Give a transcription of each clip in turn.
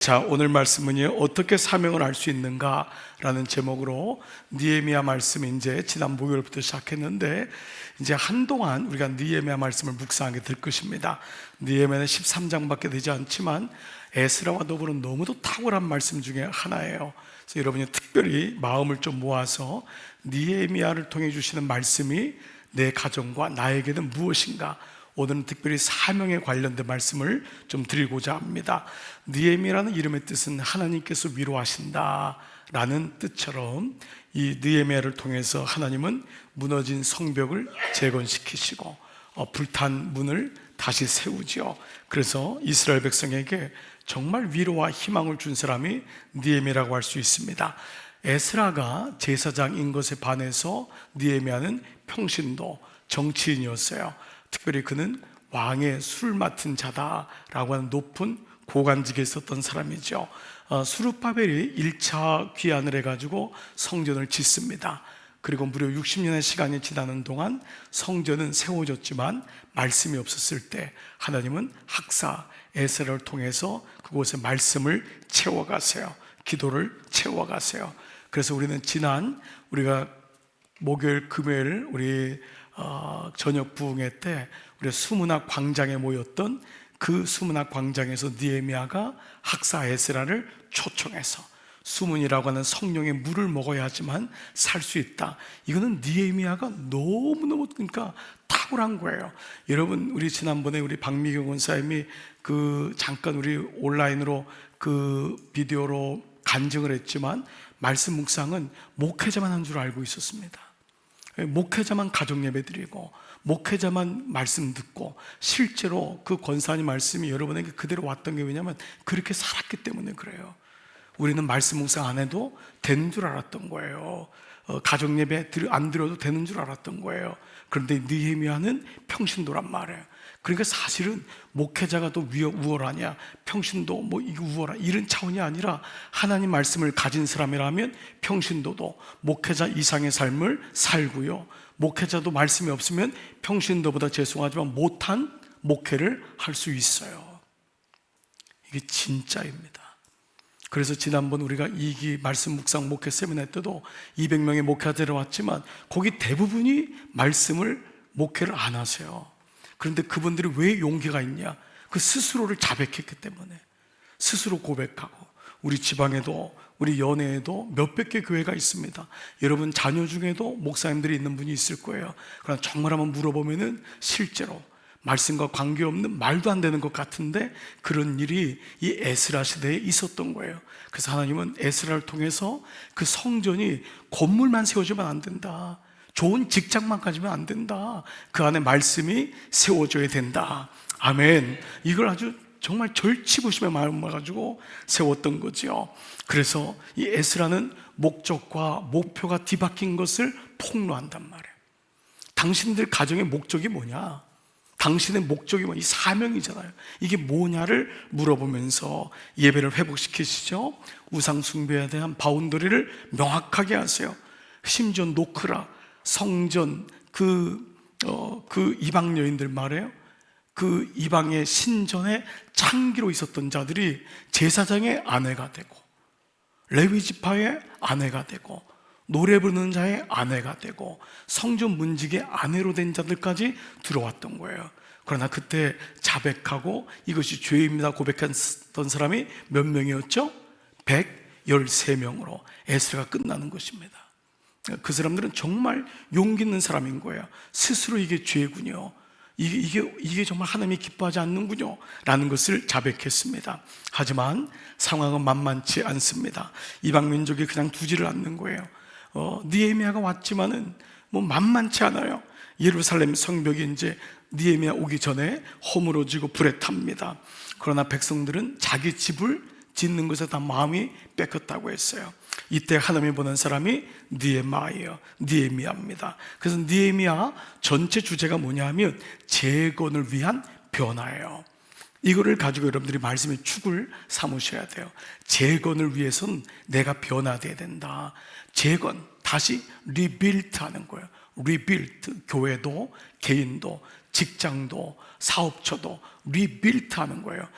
자, 오늘 말씀은요, 어떻게 사명을 알 수 있는가라는 제목으로 느헤미야 말씀이 이제 지난 목요일부터 시작했는데, 이제 한동안 우리가 느헤미야 말씀을 묵상하게 될 것입니다. 느헤미야는 13장밖에 되지 않지만 에스라와 더불어 너무도 탁월한 말씀 중에 하나예요. 그래서 여러분이 특별히 마음을 좀 모아서 느헤미야를 통해 주시는 말씀이 내 가정과 나에게는 무엇인가, 오늘은 특별히 사명에 관련된 말씀을 좀 드리고자 합니다. 느헤미야라는 이름의 뜻은 하나님께서 위로하신다 라는 뜻처럼, 이 느헤미야를 통해서 하나님은 무너진 성벽을 재건시키시고 불탄 문을 다시 세우지요. 그래서 이스라엘 백성에게 정말 위로와 희망을 준 사람이 느헤미야라고 할 수 있습니다. 에스라가 제사장인 것에 반해서 느헤미야는 평신도 정치인이었어요. 특별히 그는 왕의 술 맡은 자다라고 하는 높은 고관직에 있었던 사람이죠. 수르바벨이 1차 귀환을 해가지고 성전을 짓습니다. 그리고 무려 60년의 시간이 지나는 동안 성전은 세워졌지만 말씀이 없었을 때 하나님은 학사 에스라를 통해서 그곳에 말씀을 채워가세요. 기도를 채워가세요. 그래서 우리는 우리가 목요일 금요일 우리 저녁 부흥회 때 우리 수문학 광장에 모였던 그 수문학 광장에서 느헤미야가 학사 에스라를 초청해서 수문이라고 하는 성령의 물을 먹어야 하지만 살 수 있다. 이거는 느헤미야가 너무너무 그러니까 탁월한 거예요. 여러분, 우리 지난번에 우리 박미경 원사님이 잠깐 우리 온라인으로 비디오로 간증을 했지만, 말씀 묵상은 목회자만 한 줄 알고 있었습니다. 목회자만 가정 예배 드리고 목회자만 말씀 듣고, 실제로 그 권사님 말씀이 여러분에게 그대로 왔던 게 왜냐하면 그렇게 살았기 때문에 그래요. 우리는 말씀 묵상 안 해도 되는 줄 알았던 거예요. 가정 예배 안 드려도 되는 줄 알았던 거예요. 그런데 느헤미야는 평신도란 말이에요. 그러니까 사실은 목회자가 더 우월하냐, 평신도 이거 우월하냐, 이런 차원이 아니라 하나님 말씀을 가진 사람이라면 평신도도 목회자 이상의 삶을 살고요, 목회자도 말씀이 없으면 평신도보다 죄송하지만 못한 목회를 할 수 있어요. 이게 진짜입니다. 그래서 지난번 우리가 2기 말씀 묵상 목회 세미나 때도 200명의 목회자들이 왔지만 거기 대부분이 목회를 안 하세요. 그런데 그분들이 왜 용기가 있냐? 그 스스로를 자백했기 때문에. 스스로 고백하고. 우리 지방에도, 우리 연예에도 몇백 개 교회가 있습니다. 여러분 자녀 중에도 목사님들이 있는 분이 있을 거예요. 그러나 정말 한번 물어보면은 실제로 말씀과 관계없는 말도 안 되는 것 같은데 그런 일이 이 에스라 시대에 있었던 거예요. 그래서 하나님은 에스라를 통해서 그 성전이 건물만 세워지면 안 된다, 좋은 직장만 가지면 안 된다, 그 안에 말씀이 세워져야 된다. 아멘. 이걸 아주 정말 절치부심의 마음을 가지고 세웠던 거죠. 그래서 이 에스라는 목적과 목표가 뒤바뀐 것을 폭로한단 말이에요. 당신들 가정의 목적이 뭐냐? 당신의 목적이 이 사명이잖아요. 이게 뭐냐를 물어보면서 예배를 회복시키시죠. 우상 숭배에 대한 바운더리를 명확하게 하세요. 심지어 노크라 성전 이방 여인들 말이에요. 그 이방의 신전에 창기로 있었던 자들이 제사장의 아내가 되고, 레위 지파의 아내가 되고, 노래 부르는 자의 아내가 되고, 성전 문직의 아내로 된 자들까지 들어왔던 거예요. 그러나 그때 자백하고 이것이 죄입니다 고백했던 사람이 몇 명이었죠? 113명으로 에스라가 끝나는 것입니다. 그 사람들은 정말 용기 있는 사람인 거예요. 스스로 이게 죄군요, 이게 정말 하나님이 기뻐하지 않는군요 라는 것을 자백했습니다. 하지만 상황은 만만치 않습니다. 이방 민족이 그냥 두지를 않는 거예요. 느헤미야가 왔지만은 만만치 않아요. 예루살렘 성벽이 이제 느헤미야 오기 전에 허물어지고 불에 탑니다. 그러나 백성들은 자기 집을 짓는 것에 다 마음이 뺏겼다고 했어요. 이때 하나님이 보낸 사람이 느헤미야입니다. 그래서 느헤미야 전체 주제가 뭐냐 하면 재건을 위한 변화예요. 이거를 가지고 여러분들이 말씀의 축을 삼으셔야 돼요. 재건을 위해서는 내가 변화되어야 된다. 재건, 다시 리빌트 하는 거예요. 리빌트, 교회도 개인도 직장도 사업처도 리빌트 하는 거예요.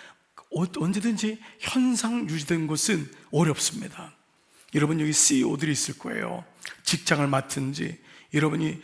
언제든지 현상 유지된 것은 어렵습니다. 여러분 여기 CEO들이 있을 거예요. 직장을 맡든지 여러분이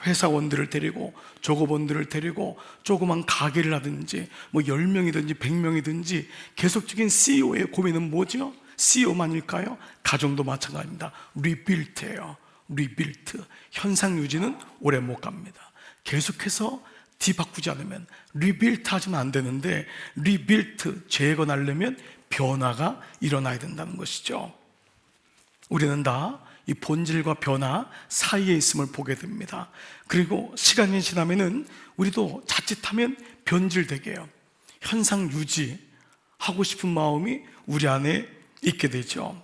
회사원들을 데리고 조급원들을 데리고 조그만 가게를 하든지 뭐 10명이든지 100명이든지 계속적인 CEO의 고민은 뭐죠? CEO만일까요? 가정도 마찬가지입니다. 리빌트예요. 리빌트. 현상 유지는 오래 못 갑니다. 계속해서 뒤바꾸지 않으면 리빌트 하시면 안 되는데 리빌트 재건하려면 변화가 일어나야 된다는 것이죠. 우리는 다 이 본질과 변화 사이에 있음을 보게 됩니다. 그리고 시간이 지나면은 우리도 자칫하면 변질되게 해요. 현상 유지하고 싶은 마음이 우리 안에 있게 되죠.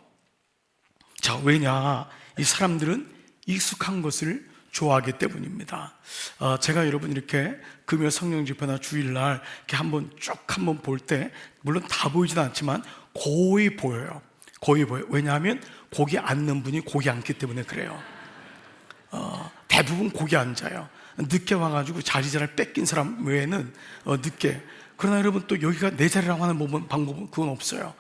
자, 왜냐? 이 사람들은 익숙한 것을 좋아하기 때문입니다. 제가 여러분 이렇게 금요 성령 집회나 주일날 이렇게 한번 볼 때 물론 다 보이진 않지만 거의 보여요. 거의 보여요. 왜냐하면 거기 앉는 분이 거기 앉기 때문에 그래요. 대부분 거기 앉아요. 늦게 와가지고 자리자를 뺏긴 사람 외에는 늦게. 그러나 여러분 또 여기가 내 자리라고 하는 방법은 그건 없어요.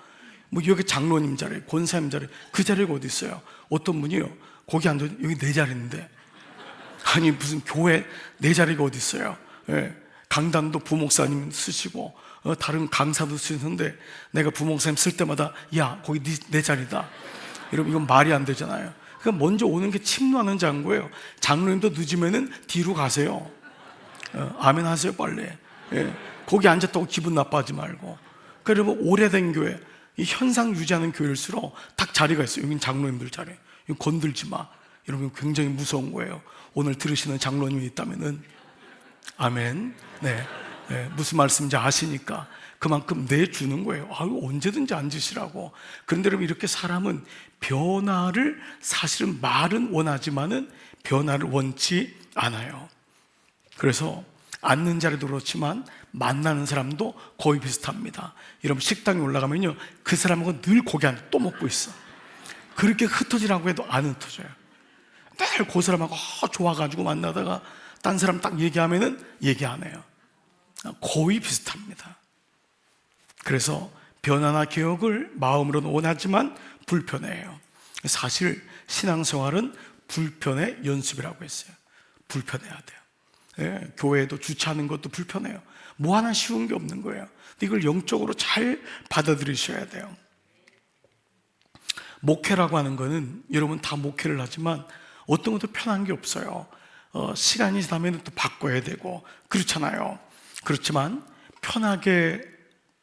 뭐 여기 장로님 자리, 권사님 자리, 그 자리가 어디 있어요? 어떤 분이요, 거기 앉아 여기 내 자리인데, 아니 무슨 교회 내 자리가 어디 있어요? 예, 강단도 부목사님 쓰시고 다른 강사도 쓰시는데 내가 부목사님 쓸 때마다 야 거기 내 자리다. 여러분 이건 말이 안 되잖아요. 그러니까 먼저 오는 게 침노하는 장고예요. 장로님도 늦으면은 뒤로 가세요. 아멘 하세요 빨리. 예, 거기 앉았다고 기분 나빠하지 말고. 그러니까 여러분 오래된 교회, 이 현상 유지하는 교회일수록 딱 자리가 있어요. 여긴 장로님들 자리. 이거 건들지 마. 여러분 굉장히 무서운 거예요. 오늘 들으시는 장로님이 있다면은 아멘. 네, 무슨 말씀인지 아시니까 그만큼 내주는 거예요. 언제든지 앉으시라고. 그런데 여러분 이렇게 사람은 변화를 사실은 말은 원하지만은 변화를 원치 않아요. 그래서 앉는 자리도 그렇지만 만나는 사람도 거의 비슷합니다. 여러분 식당에 올라가면요 그 사람하고 늘 고기 안 또 먹고 있어. 그렇게 흩어지라고 해도 안 흩어져요. 늘 그 사람하고 좋아가지고 만나다가 딴 사람 딱 얘기하면은 얘기 안 해요. 거의 비슷합니다. 그래서 변화나 개혁을 마음으로는 원하지만 불편해요. 사실 신앙생활은 불편의 연습이라고 했어요. 불편해야 돼요. 예, 교회에도 주차하는 것도 불편해요. 뭐 하나 쉬운 게 없는 거예요. 근데 이걸 영적으로 잘 받아들이셔야 돼요. 목회라고 하는 거는 여러분 다 목회를 하지만 어떤 것도 편한 게 없어요. 시간이 지나면 또 바꿔야 되고 그렇잖아요. 그렇지만 편하게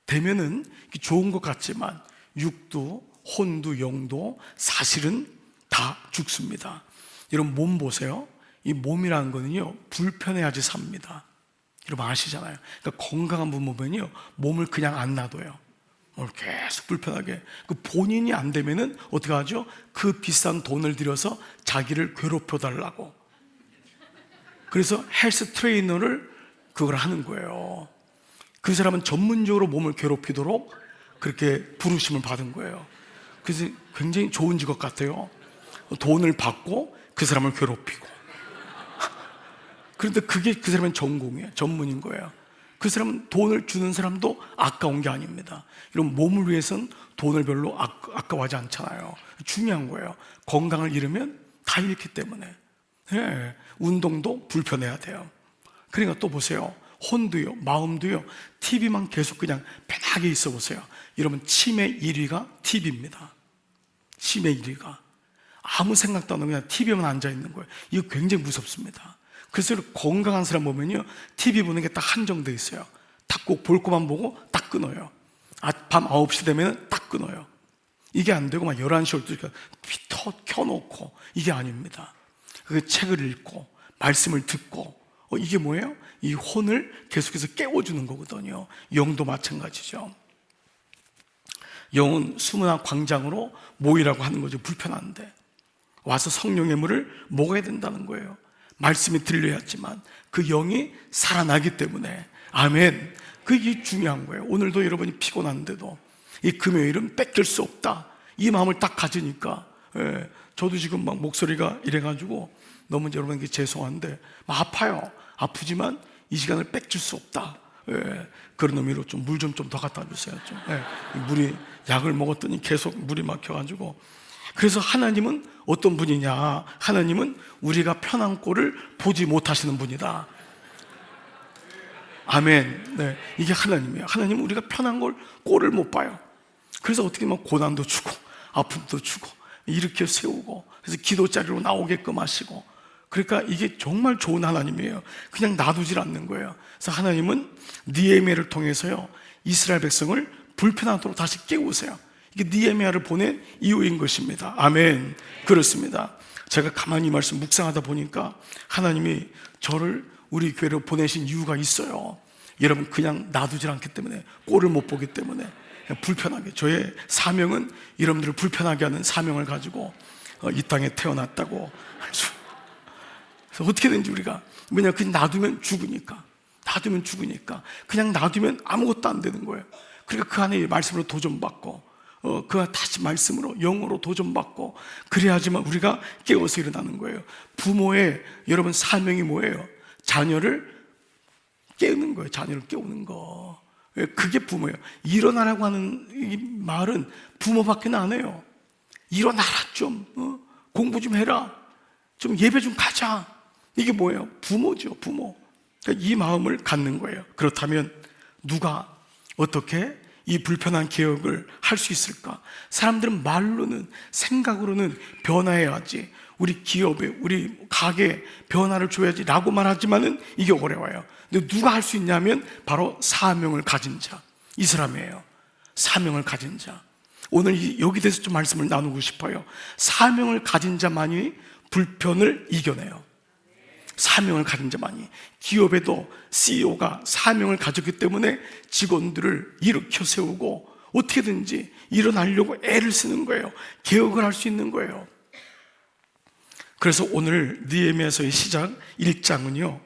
되면은 좋은 것 같지만 육도 혼도 영도 사실은 다 죽습니다. 여러분 몸 보세요. 이 몸이라는 거는요 불편해야지 삽니다. 여러분 아시잖아요. 그러니까 건강한 분 보면요 몸을 그냥 안 놔둬요. 계속 불편하게. 그 본인이 안 되면은 어떻게 하죠? 그 비싼 돈을 들여서 자기를 괴롭혀 달라고. 그래서 헬스 트레이너를 그걸 하는 거예요. 그 사람은 전문적으로 몸을 괴롭히도록 그렇게 부르심을 받은 거예요. 그래서 굉장히 좋은 직업 같아요. 돈을 받고 그 사람을 괴롭히고. 그런데 그게 그 사람은 전공이에요. 전문인 거예요. 그 사람은 돈을 주는 사람도 아까운 게 아닙니다. 이런 몸을 위해서는 돈을 별로 아까워하지 않잖아요. 중요한 거예요. 건강을 잃으면 다 잃기 때문에. 네, 운동도 불편해야 돼요. 그러니까 또 보세요. 혼도요, 마음도요, TV만 계속 그냥 편하게 있어 보세요. 여러분 치매 1위가 TV입니다. 치매 1위가 아무 생각도 안 하고 그냥 TV에만 앉아 있는 거예요. 이거 굉장히 무섭습니다. 그래서 건강한 사람 보면요 TV 보는 게 딱 한정돼 있어요. 딱 꼭 볼 것만 보고 딱 끊어요. 밤 9시 되면 딱 끊어요. 이게 안 되고 막 11시 12시 비 켜놓고 이게 아닙니다. 그 책을 읽고 말씀을 듣고 이게 뭐예요? 이 혼을 계속해서 깨워주는 거거든요. 영도 마찬가지죠. 영은 수문화 광장으로 모이라고 하는 거죠. 불편한데 와서 성령의 물을 먹어야 된다는 거예요. 말씀이 들려야지만 그 영이 살아나기 때문에. 아멘. 그게 중요한 거예요. 오늘도 여러분이 피곤한데도 이 금요일은 뺏길 수 없다, 이 마음을 딱 가지니까. 저도 지금 막 목소리가 이래가지고 너무 여러분에게 죄송한데 막 아파요. 아프지만 이 시간을 뺏길 수 없다. 예, 그런 의미로 좀 물 좀 더 갖다 주세요. 좀. 예, 물이 약을 먹었더니 계속 물이 막혀가지고. 그래서 하나님은 어떤 분이냐? 하나님은 우리가 편한 꼴을 보지 못하시는 분이다. 아멘. 네, 이게 하나님이에요. 하나님은 우리가 편한 꼴을 못 봐요. 그래서 어떻게 보면 고난도 주고 아픔도 주고 일으켜 세우고, 그래서 기도자리로 나오게끔 하시고. 그러니까 이게 정말 좋은 하나님이에요. 그냥 놔두질 않는 거예요. 그래서 하나님은 느헤미야를 통해서요, 이스라엘 백성을 불편하도록 다시 깨우세요. 이게 느헤미야를 보낸 이유인 것입니다. 아멘. 그렇습니다. 제가 가만히 이 말씀 묵상하다 보니까 하나님이 저를 우리 교회로 보내신 이유가 있어요. 여러분, 그냥 놔두질 않기 때문에, 꼴을 못 보기 때문에 불편하게, 저의 사명은 여러분들을 불편하게 하는 사명을 가지고 이 땅에 태어났다고 할 수. 그래서 어떻게든지 우리가, 왜냐, 그냥 놔두면 죽으니까, 그냥 놔두면 아무것도 안 되는 거예요. 그러니까 그 안에 말씀으로 도전받고, 그 다시 말씀으로, 영어로 도전받고, 그래야지만 우리가 깨어서 일어나는 거예요. 부모의 여러분 사명이 뭐예요? 자녀를 깨우는 거예요. 자녀를 깨우는 거. 그게 부모예요. 일어나라고 하는 이 말은 부모밖에 안 해요. 일어나라, 좀 공부 좀 해라, 좀 예배 좀 가자. 이게 뭐예요? 부모죠, 부모. 그러니까 이 마음을 갖는 거예요. 그렇다면 누가 어떻게 이 불편한 개혁을 할 수 있을까? 사람들은 말로는, 생각으로는 변화해야지, 우리 기업에, 우리 가게에 변화를 줘야지 라고 말하지만은 이게 어려워요. 근데 누가 할 수 있냐면 바로 사명을 가진 자, 이 사람이에요. 사명을 가진 자. 오늘 여기 대해서 좀 말씀을 나누고 싶어요. 사명을 가진 자만이 불편을 이겨내요. 사명을 가진 자만이. 기업에도 CEO가 사명을 가졌기 때문에 직원들을 일으켜 세우고 어떻게든지 일어나려고 애를 쓰는 거예요. 개혁을 할 수 있는 거예요. 그래서 오늘 느헤미야서의 시작 1장은요,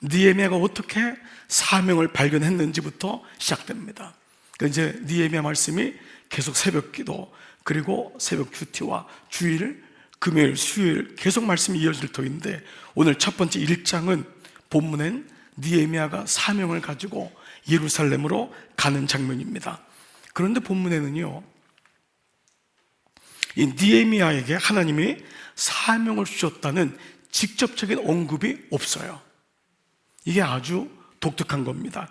느헤미야가 어떻게 사명을 발견했는지부터 시작됩니다. 그러니까 이제 느헤미야 말씀이 계속 새벽 기도, 그리고 새벽 큐티와 주일, 금요일, 수요일 계속 말씀이 이어질 터인데, 오늘 첫 번째 1장은 본문엔 느헤미야가 사명을 가지고 예루살렘으로 가는 장면입니다. 그런데 본문에는요, 이 느헤미야에게 하나님이 사명을 주셨다는 직접적인 언급이 없어요. 이게 아주 독특한 겁니다.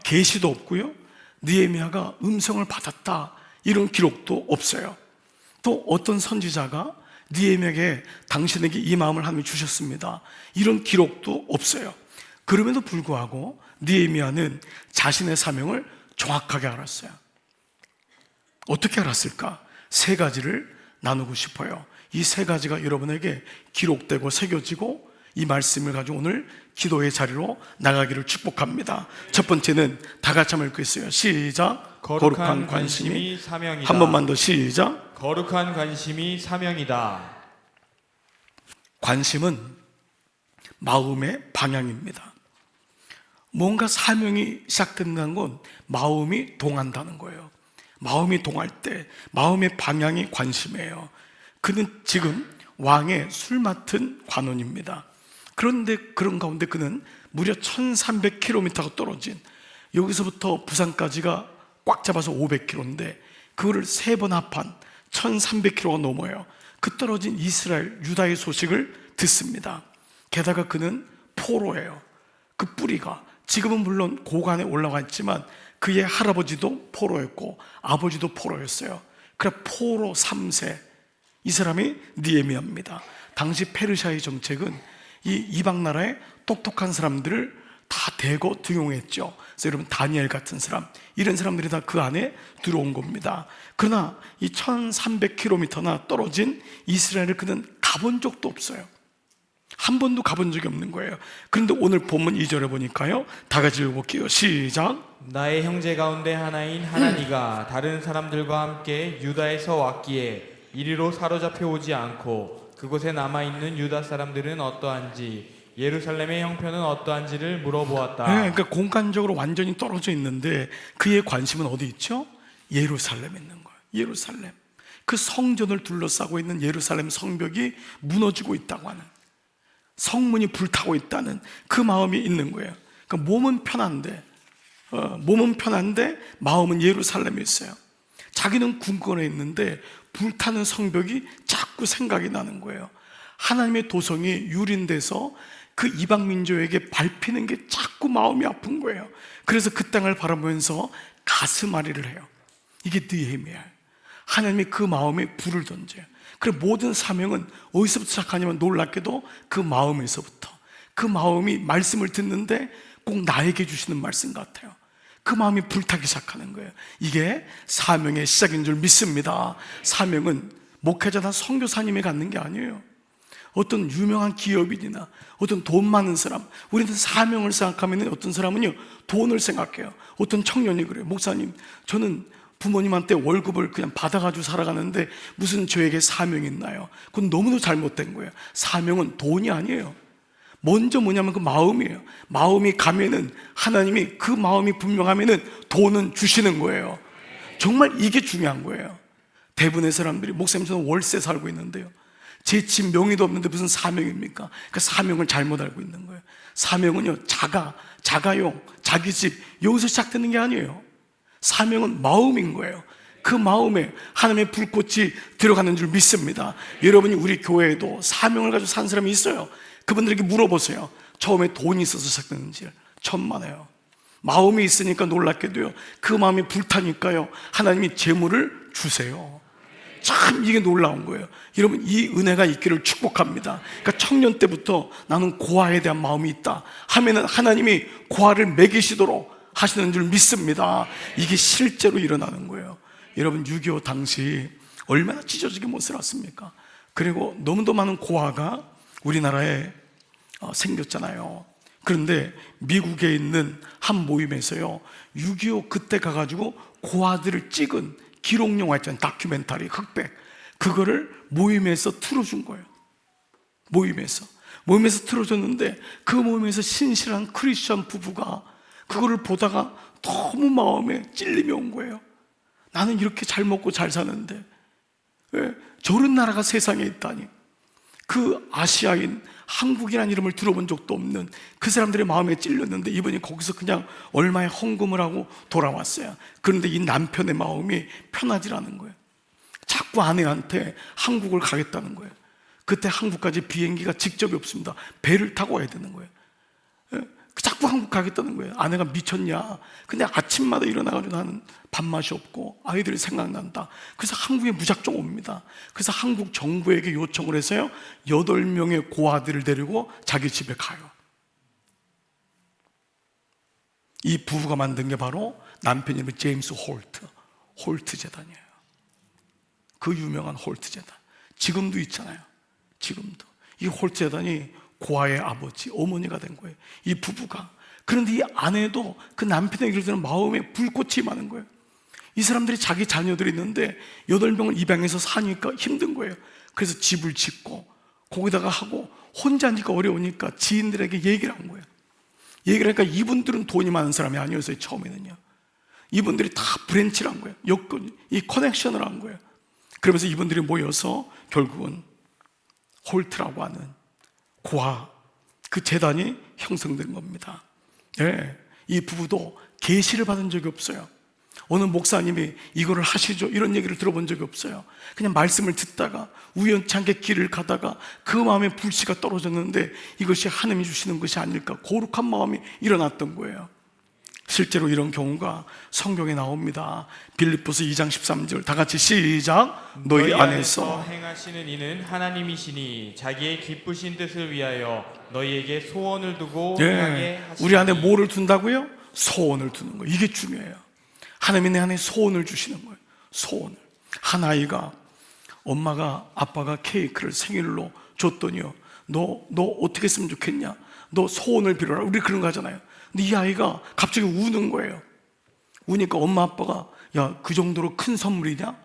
계시도 없고요, 느헤미야가 음성을 받았다 이런 기록도 없어요. 또 어떤 선지자가 느헤미야에게 당신에게 이 마음을 하나님이 주셨습니다 이런 기록도 없어요. 그럼에도 불구하고 느헤미야는 자신의 사명을 정확하게 알았어요. 어떻게 알았을까? 세 가지를 나누고 싶어요. 이 세 가지가 여러분에게 기록되고 새겨지고 이 말씀을 가지고 오늘 기도의 자리로 나가기를 축복합니다. 첫 번째는 다 같이 한번 읽겠어요. 시작. 거룩한 관심이 사명이다. 한 번만 더 시작. 거룩한 관심이 사명이다. 관심은 마음의 방향입니다. 뭔가 사명이 시작된다는 건 마음이 동한다는 거예요. 마음이 동할 때 마음의 방향이 관심이에요. 그는 지금 왕의 술 맡은 관원입니다. 그런데 그런 가운데 그는 무려 1300km가 떨어진, 여기서부터 부산까지가 꽉 잡아서 500km인데 그거를 세 번 합한 1300km가 넘어요. 그 떨어진 이스라엘, 유다의 소식을 듣습니다. 게다가 그는 포로예요. 그 뿌리가 지금은 물론 고관에 올라가 있지만 그의 할아버지도 포로였고 아버지도 포로였어요. 그래 포로 3세, 이 사람이 느헤미야입니다. 당시 페르시아의 정책은 이 이방 나라의 똑똑한 사람들을 다 대거 등용했죠. 그래서 여러분 다니엘 같은 사람, 이런 사람들이 다 그 안에 들어온 겁니다. 그러나 이 1300km나 떨어진 이스라엘을 그는 가본 적도 없어요. 한 번도 가본 적이 없는 거예요. 그런데 오늘 본문 2절에 보니까요, 다 같이 읽어볼게요. 시작. 나의 형제 가운데 하나인 하나니가 다른 사람들과 함께 유다에서 왔기에 이리로 사로잡혀 오지 않고 그곳에 남아있는 유다 사람들은 어떠한지 예루살렘의 형편은 어떠한지를 물어보았다. 네, 그러니까 공간적으로 완전히 떨어져 있는데 그의 관심은 어디 있죠? 예루살렘에 있는 거예요. 예루살렘. 그 성전을 둘러싸고 있는 예루살렘 성벽이 무너지고 있다고 하는, 성문이 불타고 있다는 그 마음이 있는 거예요. 그러니까 몸은 편한데 마음은 예루살렘에 있어요. 자기는 궁궐에 있는데 불타는 성벽이 자꾸 생각이 나는 거예요. 하나님의 도성이 유린돼서 그 이방 민족에게 밟히는 게 자꾸 마음이 아픈 거예요. 그래서 그 땅을 바라보면서 가슴앓이를 해요. 이게 느헤미야. 하나님이 그 마음에 불을 던져요. 그래, 모든 사명은 어디서부터 시작하냐면 놀랍게도 그 마음에서부터. 그 마음이 말씀을 듣는데 꼭 나에게 주시는 말씀 같아요. 그 마음이 불타기 시작하는 거예요. 이게 사명의 시작인 줄 믿습니다. 사명은 목회자나 선교사님이 갖는 게 아니에요. 어떤 유명한 기업인이나 어떤 돈 많은 사람, 우리는 사명을 생각하면 어떤 사람은요 돈을 생각해요. 어떤 청년이 그래요. 목사님, 저는 부모님한테 월급을 그냥 받아가지고 살아가는데 무슨 저에게 사명이 있나요? 그건 너무도 잘못된 거예요. 사명은 돈이 아니에요. 먼저 뭐냐면 그 마음이에요. 마음이 가면은 하나님이 그 마음이 분명하면은 돈은 주시는 거예요. 정말 이게 중요한 거예요. 대부분의 사람들이 목사님 저는 월세 살고 있는데요, 제 집 명의도 없는데 무슨 사명입니까? 그 사명을 잘못 알고 있는 거예요. 사명은요 자가용, 자기 집 여기서 시작되는 게 아니에요. 사명은 마음인 거예요. 그 마음에 하나님의 불꽃이 들어가는 줄 믿습니다. 여러분이 우리 교회에도 사명을 가지고 산 사람이 있어요. 그분들에게 물어보세요. 처음에 돈이 있어서 시작됐는지. 천만에요. 마음이 있으니까 놀랍게도요, 그 마음이 불타니까요 하나님이 재물을 주세요. 참 이게 놀라운 거예요. 여러분, 이 은혜가 있기를 축복합니다. 그러니까 청년 때부터 나는 고아에 대한 마음이 있다 하면은 하나님이 고아를 먹이시도록 하시는 줄 믿습니다. 이게 실제로 일어나는 거예요. 여러분, 6.25 당시 얼마나 찢어지게 못 살았습니까? 그리고 너무도 많은 고아가 우리나라에 생겼잖아요. 그런데 미국에 있는 한 모임에서요 6.25 그때 가가지고 고아들을 찍은 기록 영화 있잖아요. 다큐멘터리, 흑백. 그거를 모임에서 틀어준 거예요. 모임에서 틀어줬는데 그 모임에서 신실한 크리스천 부부가 그거를 보다가 너무 마음에 찔림이 온 거예요. 나는 이렇게 잘 먹고 잘 사는데 왜 저런 나라가 세상에 있다니. 그 아시아인, 한국이라는 이름을 들어본 적도 없는 그 사람들의 마음에 찔렸는데 이분이 거기서 그냥 얼마의 헌금을 하고 돌아왔어요. 그런데 이 남편의 마음이 편하지 않은 거예요. 자꾸 아내한테 한국을 가겠다는 거예요. 그때 한국까지 비행기가 직접이 없습니다. 배를 타고 와야 되는 거예요. 자꾸 한국 가겠다는 거예요. 아내가 미쳤냐. 근데 아침마다 일어나가지고 나는 밥맛이 없고 아이들이 생각난다. 그래서 한국에 무작정 옵니다. 그래서 한국 정부에게 요청을 해서요 8명의 고아들을 데리고 자기 집에 가요. 이 부부가 만든 게 바로 남편 이름이 제임스 홀트 재단이에요. 그 유명한 홀트 재단 지금도 있잖아요. 지금도 이 홀트 재단이 고아의 아버지, 어머니가 된 거예요, 이 부부가. 그런데 이 아내도 그 남편의 얘기를 들은 마음에 불꽃이 많은 거예요. 이 사람들이 자기 자녀들이 있는데 8명을 입양해서 사니까 힘든 거예요. 그래서 집을 짓고 거기다가 하고 혼자니까 어려우니까 지인들에게 얘기를 한 거예요. 얘기를 하니까 이분들은 돈이 많은 사람이 아니었어요. 처음에는요 이분들이 다 브랜치를 한 거예요. 이 커넥션을 한 거예요. 그러면서 이분들이 모여서 결국은 홀트라고 하는 고아, 그 재단이 형성된 겁니다. 네, 이 부부도 계시를 받은 적이 없어요. 어느 목사님이 이거를 하시죠 이런 얘기를 들어본 적이 없어요. 그냥 말씀을 듣다가 우연치 않게 길을 가다가 그 마음에 불씨가 떨어졌는데 이것이 하나님이 주시는 것이 아닐까 거룩한 마음이 일어났던 거예요. 실제로 이런 경우가 성경에 나옵니다. 빌립보서 2장 13절 다 같이 시작. 너희 안에서 행하시는 이는 하나님이시니 자기의 기쁘신 뜻을 위하여 너희에게 소원을 두고 행하게 하시니. 우리 안에 뭐를 둔다고요? 소원을 두는 거예요. 이게 중요해요. 하나님이 내 안에 소원을 주시는 거예요. 소원을. 한 아이가 엄마가 아빠가 케이크를 생일로 줬더니요 너 어떻게 했으면 좋겠냐, 너 소원을 빌어라, 우리 그런 거 하잖아요. 근데 이 아이가 갑자기 우는 거예요. 우니까 엄마 아빠가 야, 그 정도로 큰 선물이냐?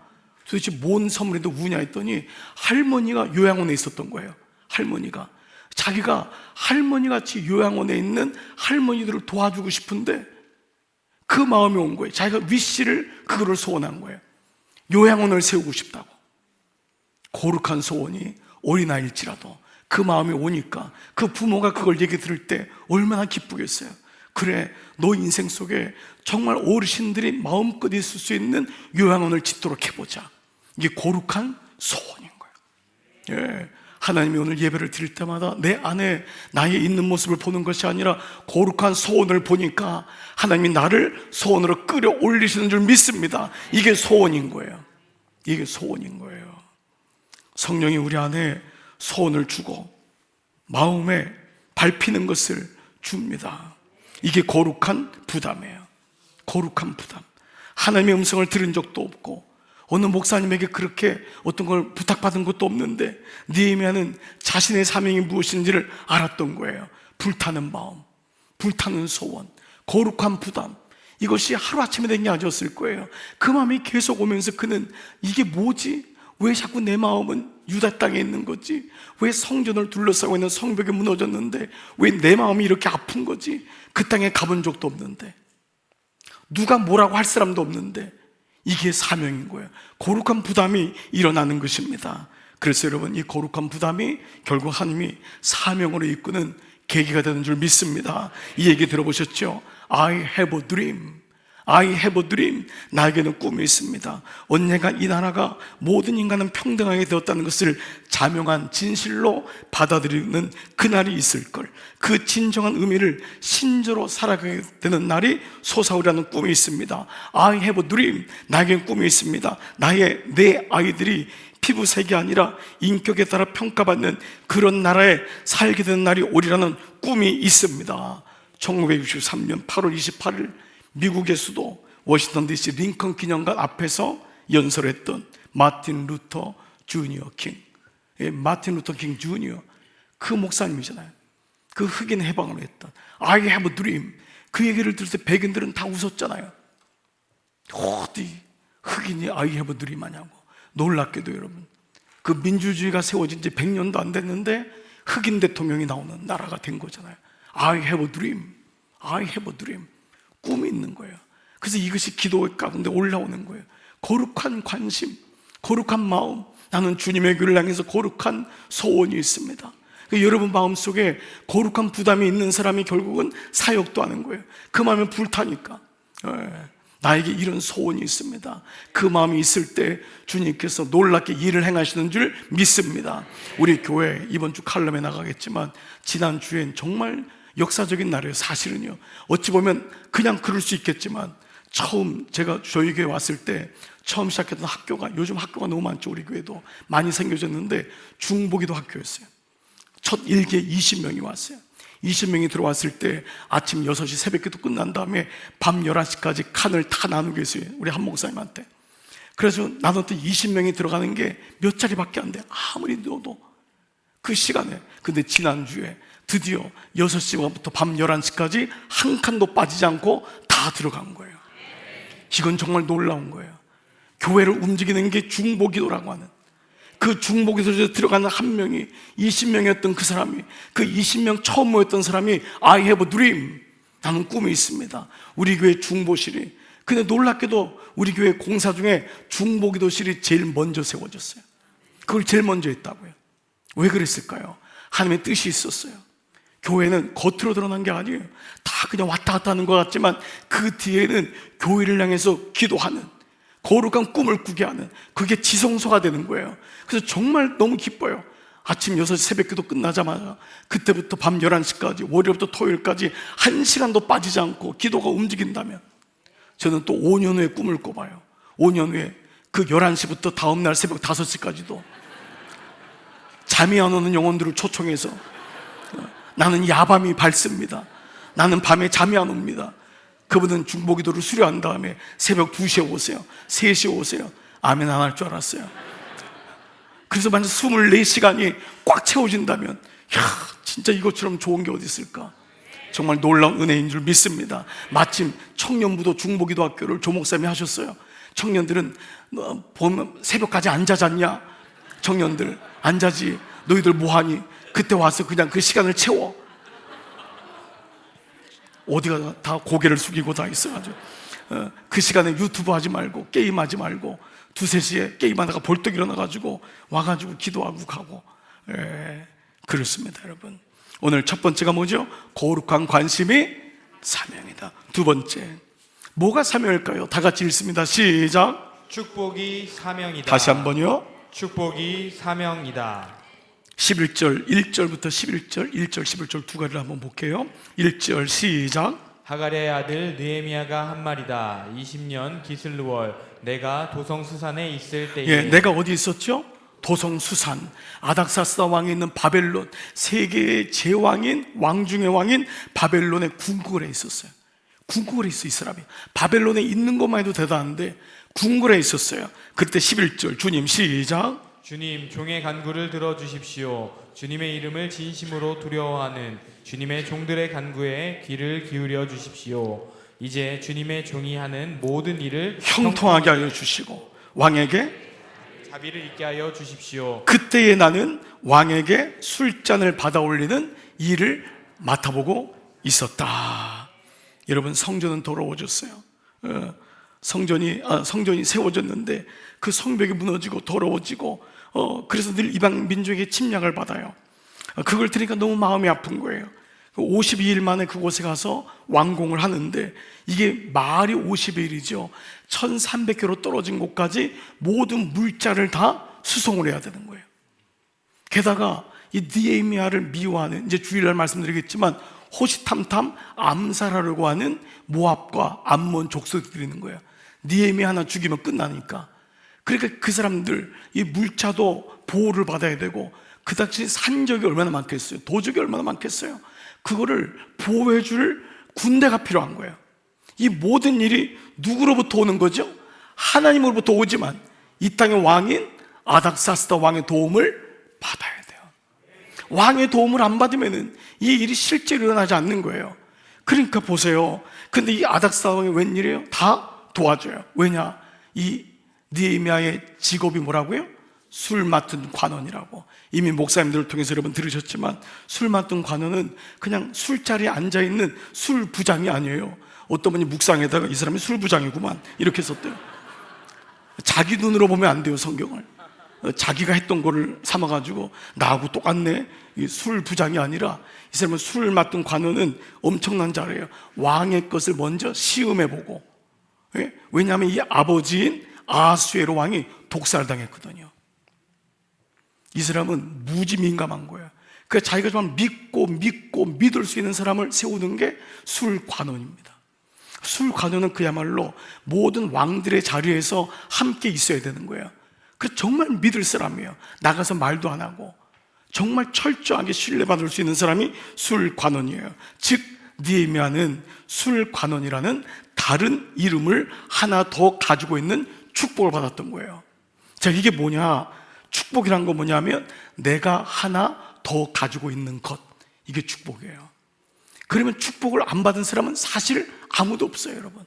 도대체 뭔 선물인데 우냐 했더니 할머니가 요양원에 있었던 거예요. 할머니가 자기가 할머니같이 요양원에 있는 할머니들을 도와주고 싶은데 그 마음이 온 거예요. 자기가 위시를 그거를 소원한 거예요. 요양원을 세우고 싶다고. 거룩한 소원이 어린아이일지라도 그 마음이 오니까 그 부모가 그걸 얘기 들을 때 얼마나 기쁘겠어요. 그래, 너 인생 속에 정말 어르신들이 마음껏 있을 수 있는 요양원을 짓도록 해보자. 이게 거룩한 소원인 거예요. 예, 하나님이 오늘 예배를 드릴 때마다 내 안에 나의 있는 모습을 보는 것이 아니라 거룩한 소원을 보니까 하나님이 나를 소원으로 끌어올리시는 줄 믿습니다. 이게 소원인 거예요. 이게 소원인 거예요. 성령이 우리 안에 소원을 주고 마음에 밟히는 것을 줍니다. 이게 거룩한 부담이에요. 거룩한 부담. 하나님의 음성을 들은 적도 없고 어느 목사님에게 그렇게 어떤 걸 부탁받은 것도 없는데 느헤미야는 자신의 사명이 무엇인지를 알았던 거예요. 불타는 마음, 불타는 소원, 거룩한 부담, 이것이 하루아침에 된 게 아니었을 거예요. 그 마음이 계속 오면서 그는 이게 뭐지? 왜 자꾸 내 마음은 유다 땅에 있는 거지? 왜 성전을 둘러싸고 있는 성벽이 무너졌는데 왜 내 마음이 이렇게 아픈 거지? 그 땅에 가본 적도 없는데 누가 뭐라고 할 사람도 없는데 이게 사명인 거예요. 거룩한 부담이 일어나는 것입니다. 그래서 여러분, 이 거룩한 부담이 결국 하나님이 사명으로 이끄는 계기가 되는 줄 믿습니다. 이 얘기 들어보셨죠? I have a dream. I have a dream. 나에게는 꿈이 있습니다. 언젠가 이 나라가 모든 인간은 평등하게 되었다는 것을 자명한 진실로 받아들이는 그날이 있을 걸. 그 진정한 의미를 신조로 살아가게 되는 날이 솟아오르는 꿈이 있습니다. I have a dream. 나에게는 꿈이 있습니다. 내 아이들이 피부색이 아니라 인격에 따라 평가받는 그런 나라에 살게 되는 날이 오리라는 꿈이 있습니다. 1963년 8월 28일 미국의 수도 워싱턴 DC 링컨 기념관 앞에서 연설했던 마틴 루터 주니어 킹, 마틴 루터 킹 주니어, 그 목사님이잖아요. 그 흑인 해방을 했던 I have a dream. 그 얘기를 들을 때 백인들은 다 웃었잖아요. 어디 흑인이 I have a dream 하냐고. 놀랍게도 여러분, 그 민주주의가 세워진 지 100년도 안 됐는데 흑인 대통령이 나오는 나라가 된 거잖아요. I have a dream. I have a dream. 꿈이 있는 거예요. 그래서 이것이 기도 가운데 올라오는 거예요. 거룩한 관심, 거룩한 마음. 나는 주님의 교를 향해서 거룩한 소원이 있습니다. 여러분 마음속에 거룩한 부담이 있는 사람이 결국은 사역도 하는 거예요. 그 마음에 불타니까. 나에게 이런 소원이 있습니다. 그 마음이 있을 때 주님께서 놀랍게 일을 행하시는 줄 믿습니다. 우리 교회 이번 주 칼럼에 나가겠지만 지난주엔 정말 역사적인 날이에요. 사실은요, 어찌 보면 그냥 그럴 수 있겠지만 처음 제가 저희 교회 왔을 때 처음 시작했던 학교가, 요즘 학교가 너무 많죠. 우리 교회도 많이 생겨졌는데 중보기도 학교였어요. 첫 일기에 20명이 왔어요. 20명이 들어왔을 때 아침 6시 새벽기도 끝난 다음에 밤 11시까지 칸을 다 나누게 했어요. 우리 한 목사님한테. 그래서 나눴더니 20명이 들어가는 게 몇 자리밖에 안 돼. 아무리 넣어도 그 시간에. 근데 지난주에 드디어 6시부터 밤 11시까지 한 칸도 빠지지 않고 다 들어간 거예요. 이건 정말 놀라운 거예요. 교회를 움직이는 게 중보기도라고 하는, 그 중보기도에 들어가는 한 명이 20명이었던 그 사람이, 그 20명 처음 모였던 사람이 I have a dream. 나는 꿈이 있습니다. 우리 교회 중보실이, 근데 놀랍게도 우리 교회 공사 중에 중보기도실이 제일 먼저 세워졌어요. 그걸 제일 먼저 했다고요. 왜 그랬을까요? 하나님의 뜻이 있었어요. 교회는 겉으로 드러난 게 아니에요. 다 그냥 왔다 갔다 하는 것 같지만 그 뒤에는 교회를 향해서 기도하는, 거룩한 꿈을 꾸게 하는, 그게 지성소가 되는 거예요. 그래서 정말 너무 기뻐요. 아침 6시 새벽기도 끝나자마자 그때부터 밤 11시까지 월요일부터 토요일까지 1시간도 빠지지 않고 기도가 움직인다면 저는 또 5년 후에 꿈을 꿔봐요. 5년 후에 그 11시부터 다음날 새벽 5시까지도 잠이 안 오는 영혼들을 초청해서 나는 야밤이 밝습니다. 나는 밤에 잠이 안 옵니다. 그분은 중보기도를 수료한 다음에 새벽 2시에 오세요. 3시에 오세요. 아멘 안 할 줄 알았어요. 그래서 만약 24시간이 꽉 채워진다면, 진짜 이것처럼 좋은 게 어디 있을까? 정말 놀라운 은혜인 줄 믿습니다. 마침 청년부도 중보기도 학교를 조 목사님이 하셨어요. 청년들은 보면 새벽까지 안 자잖냐? 청년들 안 자지. 너희들 뭐하니? 그때 와서 그냥 그 시간을 채워. 어디가 다 고개를 숙이고 다 있어가지고 그 시간에 유튜브 하지 말고 게임하지 말고 2, 3시에 게임하다가 벌떡 일어나가지고 와가지고 기도하고 가고. 그렇습니다. 여러분, 오늘 첫 번째가 뭐죠? 거룩한 관심이 사명이다. 두 번째, 뭐가 사명일까요? 다 같이 읽습니다. 시작. 축복이 사명이다. 다시 한번요. 축복이 사명이다. 11절, 1절부터 11절, 1절, 11절 두 가지를 한번 볼게요. 1절 시작. 하가랴의 아들 느헤미야가 한 말이다. 20년 기슬루월 내가 도성수산에 있을 때에 예, 내가 어디 있었죠? 도성수산, 아닥사스다 왕이 있는 바벨론, 세계의 제왕인 왕 중의 왕인 바벨론의 궁궐에 있었어요. 궁궐에 있어 이 사람이. 바벨론에 있는 것만 해도 대단한데 궁궐에 있었어요. 그때 11절 주님 시작. 주님 종의 간구를 들어주십시오. 주님의 이름을 진심으로 두려워하는 주님의 종들의 간구에 귀를 기울여 주십시오. 이제 주님의 종이 하는 모든 일을 형통하게 하여 주시고 왕에게 자비를 있게 하여 주십시오. 그때에 나는 왕에게 술잔을 받아 올리는 일을 맡아보고 있었다. 여러분, 성전은 돌아오졌어요. 성전이 세워졌는데 그 성벽이 무너지고 더러워지고 그래서 늘 이방 민족의 침략을 받아요. 그걸 들으니까 너무 마음이 아픈 거예요. 52일 만에 그곳에 가서 완공을 하는데 이게 말이 50일이죠. 1300km 떨어진 곳까지 모든 물자를 다 수송을 해야 되는 거예요. 게다가 이 느헤미야를 미워하는, 이제 주일날 말씀드리겠지만 호시탐탐 암살하려고 하는 모압과 암몬 족속들이 있는 거예요. 느헤미야 하나 죽이면 끝나니까. 그러니까 그 사람들 이 물자도 보호를 받아야 되고 그 당시 산적이 얼마나 많겠어요. 도적이 얼마나 많겠어요. 그거를 보호해줄 군대가 필요한 거예요. 이 모든 일이 누구로부터 오는 거죠? 하나님으로부터 오지만 이 땅의 왕인 아닥사스다 왕의 도움을 받아야 돼요. 왕의 도움을 안 받으면 이 일이 실제로 일어나지 않는 거예요. 그러니까 보세요. 근데 이 아닥사스다 왕이 웬일이에요? 다 도와줘요. 왜냐? 이 느헤미야의 직업이 뭐라고요? 술 맡은 관원이라고. 이미 목사님들을 통해서 여러분 들으셨지만 술 맡은 관원은 그냥 술자리에 앉아있는 술 부장이 아니에요. 어떤 분이 묵상에다가 이 사람이 술 부장이구만 이렇게 썼대요. 자기 눈으로 보면 안 돼요. 성경을 자기가 했던 거를 삼아가지고 나하고 똑같네, 술 부장이 아니라 이 사람은 술 맡은 관원은 엄청난 자리예요. 왕의 것을 먼저 시음해보고. 왜냐하면 이 아버지인 아하수에로 왕이 독살당했거든요. 이 사람은 무지 민감한 거예요. 그러니까 자기가 정말 믿고 믿을 수 있는 사람을 세우는 게 술관원입니다. 술관원은 그야말로 모든 왕들의 자리에서 함께 있어야 되는 거예요. 그래서 정말 믿을 사람이에요. 나가서 말도 안 하고 정말 철저하게 신뢰받을 수 있는 사람이 술관원이에요. 즉 느헤미야는 술관원이라는 다른 이름을 하나 더 가지고 있는 축복을 받았던 거예요. 자, 이게 뭐냐? 축복이란 건 뭐냐면 내가 하나 더 가지고 있는 것, 이게 축복이에요. 그러면 축복을 안 받은 사람은 사실 아무도 없어요. 여러분,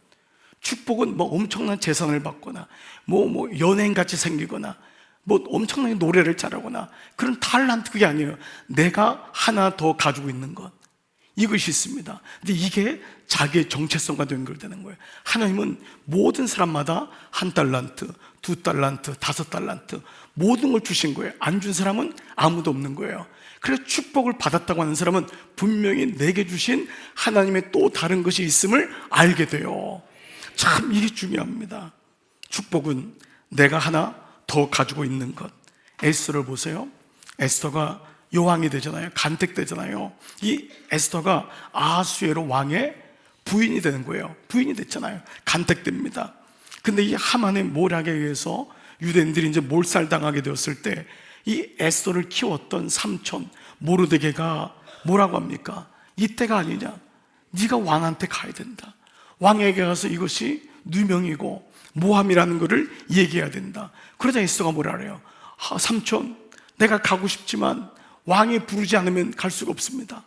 축복은 뭐 엄청난 재산을 받거나 뭐 연예인같이 생기거나 뭐 엄청나게 노래를 잘하거나 그런 탤런트, 그게 아니에요. 내가 하나 더 가지고 있는 것, 이것이 있습니다. 근데 이게 자기의 정체성과 연결되는 거예요. 하나님은 모든 사람마다 1달란트, 2달란트, 5달란트 모든 걸 주신 거예요. 안 준 사람은 아무도 없는 거예요. 그래서 축복을 받았다고 하는 사람은 분명히 내게 주신 하나님의 또 다른 것이 있음을 알게 돼요. 참 이게 중요합니다. 축복은 내가 하나 더 가지고 있는 것. 에스더를 보세요. 에스더가 여왕이 되잖아요. 간택되잖아요. 이 에스더가 아하수에로 왕의 부인이 되는 거예요. 부인이 됐잖아요. 간택됩니다. 근데 이 하만의 모략에 의해서 유대인들이 이제 몰살당하게 되었을 때 이 에스더를 키웠던 삼촌 모르드게가 뭐라고 합니까? 이때가 아니냐, 네가 왕한테 가야 된다. 왕에게 가서 이것이 누명이고 모함이라는 것을 얘기해야 된다. 그러자 에스더가 뭐라 그래요? 삼촌, 내가 가고 싶지만 왕이 부르지 않으면 갈 수가 없습니다.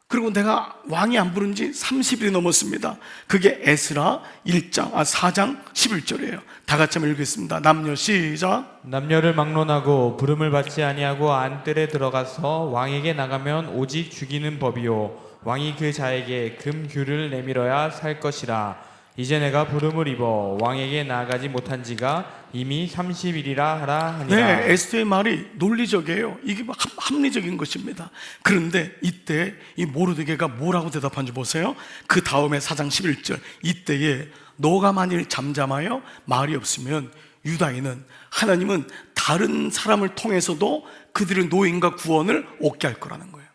그리고 내가 왕이 안 부른 지 30일이 넘었습니다. 그게 에스라 4장 11절이에요. 다 같이 한번 읽겠습니다. 남녀 시작. 남녀를 막론하고 부름을 받지 아니하고 안뜰에 들어가서 왕에게 나가면 오직 죽이는 법이요 왕이 그 자에게 금규를 내밀어야 살 것이라. 이제 내가 부름을 입어 왕에게 나아가지 못한 지가 이미 30일이라 하라 하니라. 네, 에스더의 말이 논리적이에요. 이게 합리적인 것입니다. 그런데 이때 이 모르드게가 뭐라고 대답한지 보세요. 그 다음에 4장 11절, 이때에 너가 만일 잠잠하여 말이 없으면 유다인은, 하나님은 다른 사람을 통해서도 그들의 노임과 구원을 얻게 할 거라는 거예요.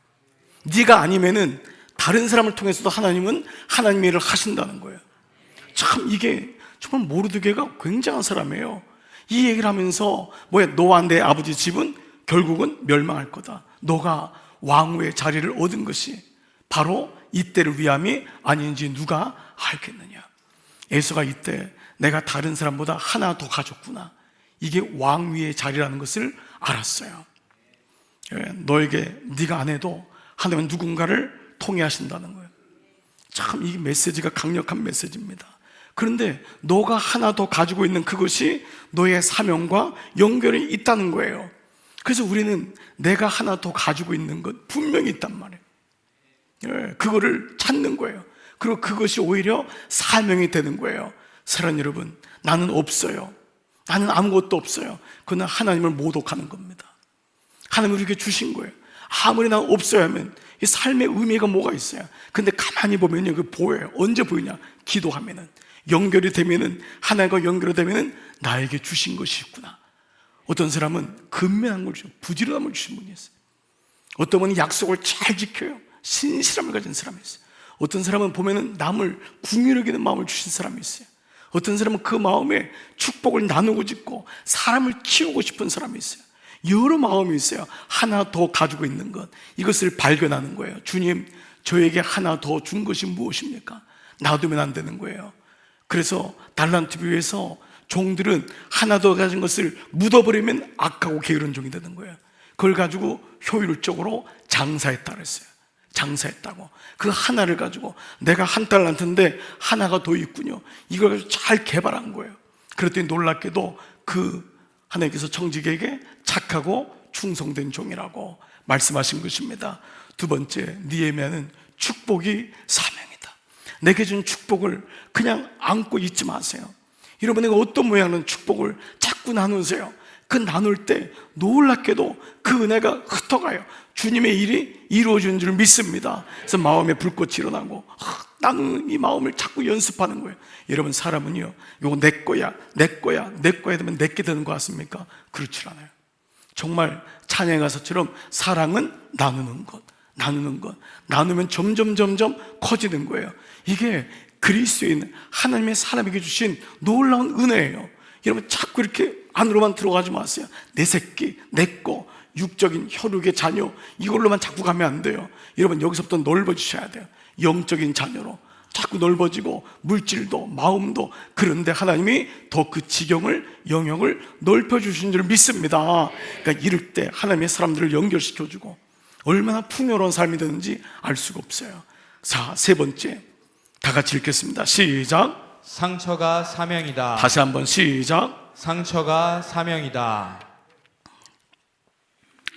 네가 아니면은 다른 사람을 통해서도 하나님은 하나님의 일을 하신다는 거예요. 참 이게 정말 모르드게가 굉장한 사람이에요. 이 얘기를 하면서 너와 내 아버지 집은 결국은 멸망할 거다. 너가 왕후의 자리를 얻은 것이 바로 이때를 위함이 아닌지 누가 알겠느냐. 에서가 이때 내가 다른 사람보다 하나 더 가졌구나, 이게 왕위의 자리라는 것을 알았어요. 너에게 네가 안 해도 하나님은 누군가를 통해 하신다는 거예요. 참 이 메시지가 강력한 메시지입니다. 그런데 너가 하나 더 가지고 있는 그것이 너의 사명과 연결이 있다는 거예요. 그래서 우리는 내가 하나 더 가지고 있는 것 분명히 있단 말이에요. 그거를 찾는 거예요. 그리고 그것이 오히려 사명이 되는 거예요. 사랑하는 여러분, 나는 없어요, 나는 아무것도 없어요. 그건 하나님을 모독하는 겁니다. 하나님이 우리에게 주신 거예요. 아무리 난 없어야 하면 이 삶의 의미가 뭐가 있어요. 근데 가만히 보면요, 그 보여요. 언제 보이냐? 기도하면은, 연결이 되면은, 하나님과 연결이 되면은 나에게 주신 것이 있구나. 어떤 사람은 근면한 걸 주고 부지런함을 주신 분이 있어요. 어떤 분은 약속을 잘 지켜요. 신실함을 가진 사람이 있어요. 어떤 사람은 보면은 남을 궁휼히 여기는 마음을 주신 사람이 있어요. 어떤 사람은 그 마음에 축복을 나누고 싶고 사람을 키우고 싶은 사람이 있어요. 여러 마음이 있어요. 하나 더 가지고 있는 것, 이것을 발견하는 거예요. 주님, 저에게 하나 더 준 것이 무엇입니까? 놔두면 안 되는 거예요. 그래서 달란트 비유에서 종들은 하나 더 가진 것을 묻어버리면 악하고 게으른 종이 되는 거예요. 그걸 가지고 효율적으로 장사했다 그랬어요. 장사했다고. 그 하나를 가지고 내가 한 달란트인데 하나가 더 있군요, 이걸 가지고 잘 개발한 거예요. 그랬더니 놀랍게도 그 하나님께서 청지기에게 착하고 충성된 종이라고 말씀하신 것입니다. 두 번째, 느헤미야는 축복이 사명이다. 내게 준 축복을 그냥 안고 있지 마세요. 여러분, 내가 어떤 모양의 축복을 자꾸 나누세요. 그 나눌 때 놀랍게도 그 은혜가 흩어가요. 주님의 일이 이루어지는 줄 믿습니다. 그래서 마음에 불꽃이 일어나고 나는 이 마음을 자꾸 연습하는 거예요. 여러분, 사람은요, 이거 내 거야, 내 거야, 내 거야 되면 내게 되는 것 같습니까? 그렇지 않아요. 정말 찬양 가사처럼 사랑은 나누는 것, 나누는 것, 나누면 점점 커지는 거예요. 이게 그리스도에 있는 하나님의 사람에게 주신 놀라운 은혜예요. 여러분, 자꾸 이렇게 안으로만 들어가지 마세요. 내 새끼, 내 거, 육적인 혈육의 자녀, 이걸로만 자꾸 가면 안 돼요. 여러분, 여기서부터 넓어지셔야 돼요. 영적인 자녀로 자꾸 넓어지고, 물질도 마음도. 그런데 하나님이 더 그 지경을, 영역을 넓혀주신 줄 믿습니다. 그러니까 이럴 때 하나님의 사람들을 연결시켜주고 얼마나 풍요로운 삶이 되는지 알 수가 없어요. 자, 세 번째, 다 같이 읽겠습니다. 시작. 상처가 사명이다. 다시 한번 시작. 상처가 사명이다.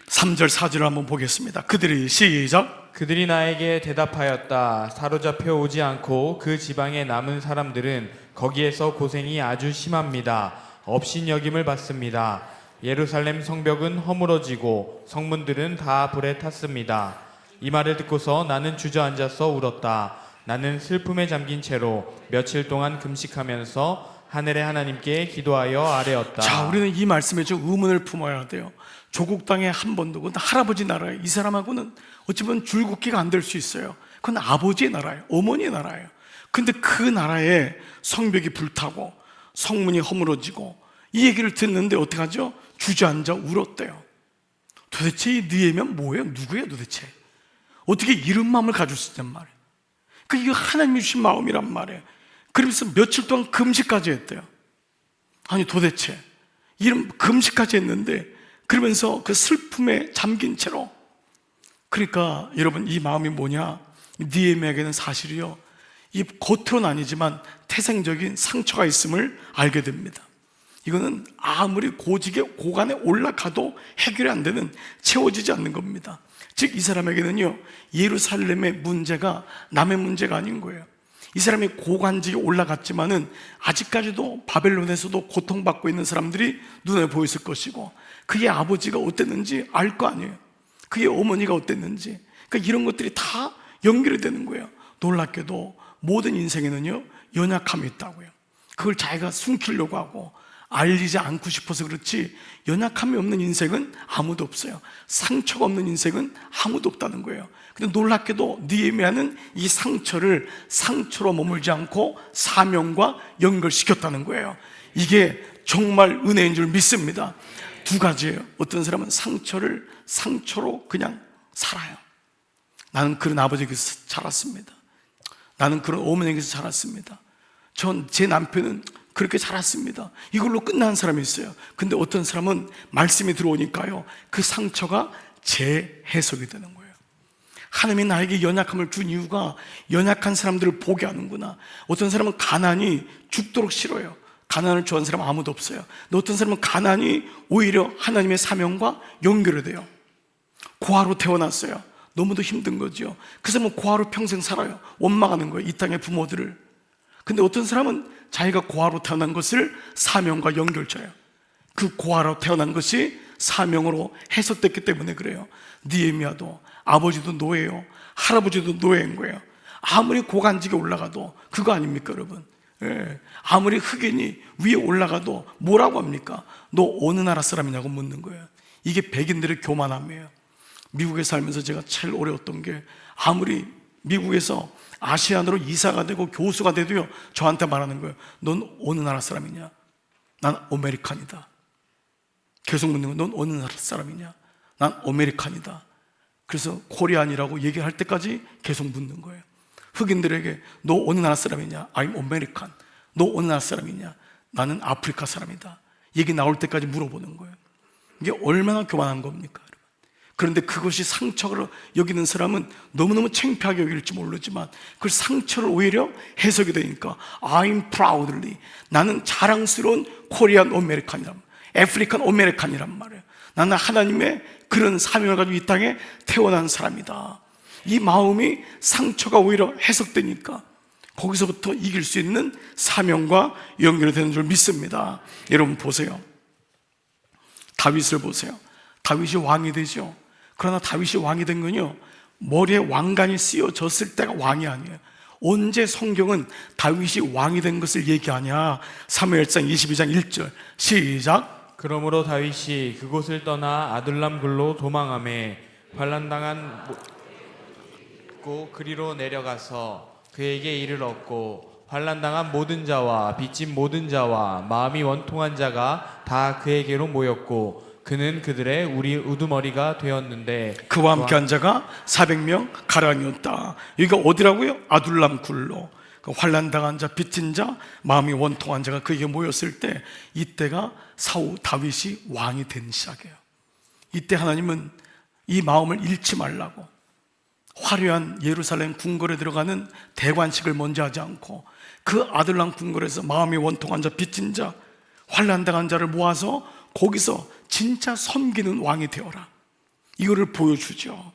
3절 4절을 한번 보겠습니다. 그들이 시작. 그들이 나에게 대답하였다. 사로잡혀 오지 않고 그 지방에 남은 사람들은 거기에서 고생이 아주 심합니다. 업신여김을 받습니다. 예루살렘 성벽은 허물어지고 성문들은 다 불에 탔습니다. 이 말을 듣고서 나는 주저앉아서 울었다. 나는 슬픔에 잠긴 채로 며칠 동안 금식하면서 하늘의 하나님께 기도하여 아뢰었다. 자, 우리는 이 말씀에 좀 의문을 품어야 돼요. 조국 땅에 한 번도, 그건 할아버지 나라예요. 이 사람하고는 어찌 보면 줄긋기가 안 될 수 있어요. 그건 아버지의 나라예요. 어머니의 나라예요. 근데 그 나라에 성벽이 불타고 성문이 허물어지고 이 얘기를 듣는데 어떻게 하죠? 주저앉아 울었대요. 도대체 이 느헤미야 뭐예요? 누구예요 도대체? 어떻게 이런 마음을 가질 수 있단 말이에요? 이거 하나님이 주신 마음이란 말이에요. 그러면서 며칠 동안 금식까지 했대요. 아니 도대체 이런 금식까지 했는데, 그러면서 그 슬픔에 잠긴 채로. 그러니까 여러분, 이 마음이 뭐냐? 느헤미야에게는 사실이요, 이 겉으로는 아니지만 태생적인 상처가 있음을 알게 됩니다. 이거는 아무리 고직에 고간에 올라가도 해결이 안 되는, 채워지지 않는 겁니다. 즉 이 사람에게는요, 예루살렘의 문제가 남의 문제가 아닌 거예요. 이 사람이 고관직에 올라갔지만은 아직까지도 바벨론에서도 고통받고 있는 사람들이 눈에 보였을 것이고, 그의 아버지가 어땠는지 알 거 아니에요. 그의 어머니가 어땠는지. 그러니까 이런 것들이 다 연결이 되는 거예요. 놀랍게도 모든 인생에는요, 연약함이 있다고요. 그걸 자기가 숨기려고 하고 알리지 않고 싶어서 그렇지, 연약함이 없는 인생은 아무도 없어요. 상처가 없는 인생은 아무도 없다는 거예요. 근데 놀랍게도 느헤미야는 이 상처를 상처로 머물지 않고 사명과 연결시켰다는 거예요. 이게 정말 은혜인 줄 믿습니다. 두 가지예요. 어떤 사람은 상처를 상처로 그냥 살아요. 나는 그런 아버지에게서 자랐습니다. 나는 그런 어머니에게서 자랐습니다. 제 남편은 그렇게 자랐습니다. 이걸로 끝나는 사람이 있어요. 근데 어떤 사람은 말씀이 들어오니까요, 그 상처가 재해석이 되는 거예요. 하나님이 나에게 연약함을 준 이유가 연약한 사람들을 보게 하는구나. 어떤 사람은 가난이 죽도록 싫어요. 가난을 좋아하는 사람 아무도 없어요. 근데 어떤 사람은 가난이 오히려 하나님의 사명과 연결이 돼요. 고아로 태어났어요. 너무도 힘든 거죠. 그 사람은 고아로 평생 살아요. 원망하는 거예요, 이 땅의 부모들을. 근데 어떤 사람은 자기가 고아로 태어난 것을 사명과 연결져요. 그 고아로 태어난 것이 사명으로 해석됐기 때문에 그래요. 느헤미야도 아버지도 노예요, 할아버지도 노예인 거예요. 아무리 고관직에 올라가도 그거 아닙니까 여러분? 예. 아무리 흑인이 위에 올라가도 뭐라고 합니까? 너 어느 나라 사람이냐고 묻는 거예요. 이게 백인들의 교만함이에요. 미국에 살면서 제가 제일 어려웠던 게, 아무리 미국에서 아시안으로 이사가 되고 교수가 돼도요, 저한테 말하는 거예요. 넌 어느 나라 사람이냐? 난 아메리칸이다. 계속 묻는 거예요. 넌 어느 나라 사람이냐? 난 아메리칸이다. 그래서 코리안이라고 얘기할 때까지 계속 묻는 거예요. 흑인들에게 너 어느 나라 사람이냐? I'm American. 너 어느 나라 사람이냐? 나는 아프리카 사람이다. 얘기 나올 때까지 물어보는 거예요. 이게 얼마나 교만한 겁니까? 그런데 그것이 상처로 여기는 사람은 너무너무 창피하게 여길지 모르지만, 그 상처를 오히려 해석이 되니까 I'm proudly, 나는 자랑스러운 코리안 아메리칸이란, 아프리칸 아메리칸이란 말이에요. 나는 하나님의 그런 사명을 가지고 이 땅에 태어난 사람이다. 이 마음이 상처가 오히려 해석되니까 거기서부터 이길 수 있는 사명과 연결이 되는 줄 믿습니다. 여러분 보세요. 다윗을 보세요. 다윗이 왕이 되죠. 그러나 다윗이 왕이 된 건요, 머리에 왕관이 씌워졌을 때가 왕이 아니에요. 언제 성경은 다윗이 왕이 된 것을 얘기하냐? 사무엘상 22장 1절 시작. 그러므로 다윗이 그곳을 떠나 아둘람 굴로 도망하매 반란당한 그리로 내려가서 그에게 이를 얻고, 반란당한 모든 자와 빚진 모든 자와 마음이 원통한 자가 다 그에게로 모였고, 그는 그들의 우두머리가 되었는데 그와 함께 한 자가 400명 가량이었다. 여기가 어디라고요? 아둘람 굴로. 그 환난당한 자, 빚진 자, 마음이 원통한 자가 그에게 모였을 때, 이때가 다윗이 왕이 된 시작이에요. 이때 하나님은 이 마음을 잃지 말라고 화려한 예루살렘 궁궐에 들어가는 대관식을 먼저 하지 않고, 그 아둘람 궁궐에서 마음이 원통한 자, 빚진 자, 환난당한 자를 모아서 거기서 진짜 섬기는 왕이 되어라, 이거를 보여주죠.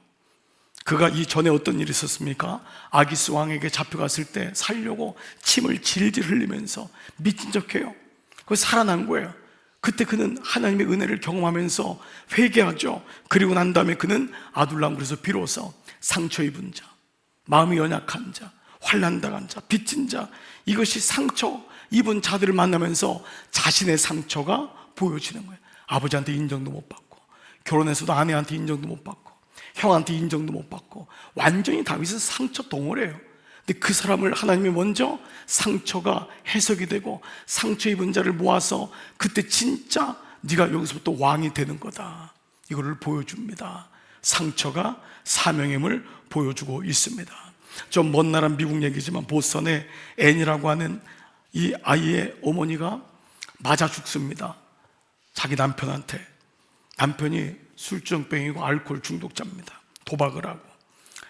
그가 이전에 어떤 일이 있었습니까? 아기스 왕에게 잡혀갔을 때 살려고 침을 질질 흘리면서 미친 척해요. 그거 살아난 거예요. 그때 그는 하나님의 은혜를 경험하면서 회개하죠. 그리고 난 다음에 그는 아둘람굴에서 비로소 상처 입은 자, 마음이 연약한 자, 환난당한 자, 빚진 자, 이것이 상처 입은 자들을 만나면서 자신의 상처가 보여지는 거예요. 아버지한테 인정도 못 받고, 결혼해서도 아내한테 인정도 못 받고, 형한테 인정도 못 받고, 완전히 다윗은 상처 덩어리예요. 근데 그 사람을 하나님이 먼저 상처가 해석이 되고 상처 입은 자를 모아서 그때 진짜 네가 여기서부터 왕이 되는 거다, 이거를 보여줍니다. 상처가 사명임을 보여주고 있습니다. 좀 먼 나라 미국 얘기지만, 보스턴에 앤이라고 하는 이 아이의 어머니가 맞아 죽습니다. 자기 남편한테. 남편이 술주정병이고 알코올 중독자입니다. 도박을 하고.